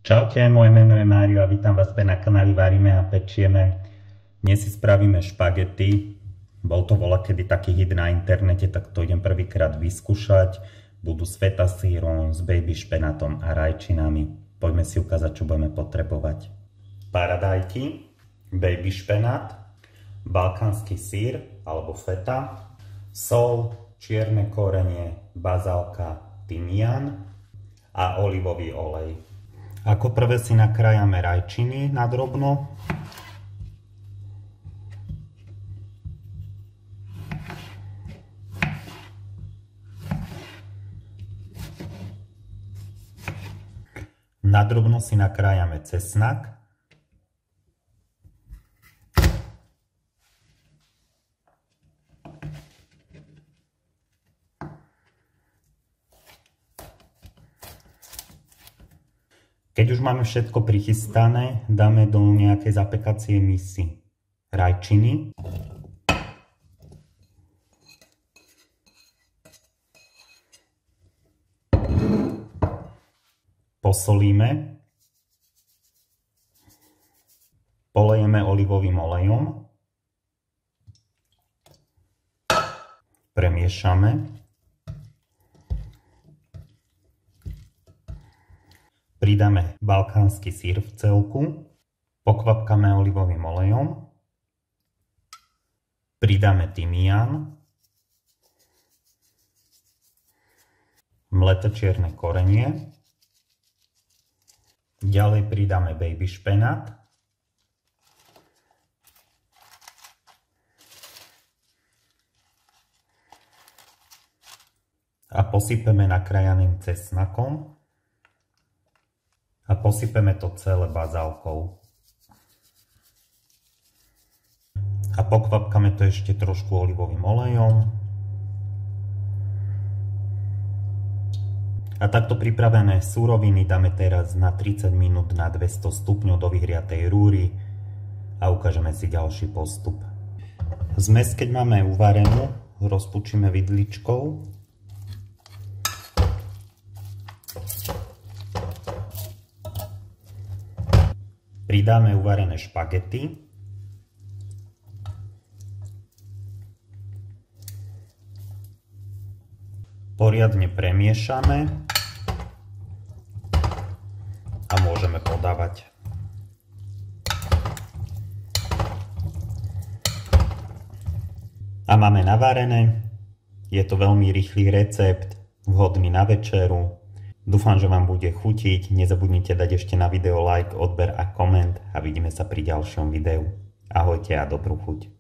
Čaute, moje meno je Mário a vítam vás späť na kanáli Varíme a pečieme. Dnes si spravíme špagety. Bol to voľakedy taký hit na internete, tak to idem prvýkrát vyskúšať. Budú s feta sírom, s baby špenátom a rajčinami. Poďme si ukázať, čo budeme potrebovať. Paradajky, baby špenát, balkánsky sír alebo feta, sol, čierne korenie, bazálka, tymián a olivový olej. Ako prvé si nakrájame rajčiny na drobno. Na drobno si nakrájame cesnak. Keď už máme všetko prichystané, dáme do nejakej zapekacie misy rajčiny. Posolíme. Polejeme olivovým olejom. Premiešame. Pridáme balkánsky sír v celku, pokvapkáme olivovým olejom, pridáme tymián, mleté čierne korenie, ďalej pridáme baby špenát, a posypeme nakrájaným cesnakom. A posypeme to celé bazálkou. A pokvapkáme to ešte trošku olivovým olejom. A takto pripravené suroviny dáme teraz na 30 minút na 200 stupňov do vyhriatej rúry a ukážeme si ďalší postup. Zmes, keď máme uvarenú, rozpučíme vidličkou. Pridáme uvarené špagety. Poriadne premiešame a môžeme podávať. A máme navarené. Je to veľmi rýchly recept, vhodný na večeru. Dúfam, že vám bude chutiť. Nezabudnite dať ešte na video like, odber a koment a vidíme sa pri ďalšom videu. Ahojte a dobrú chuť.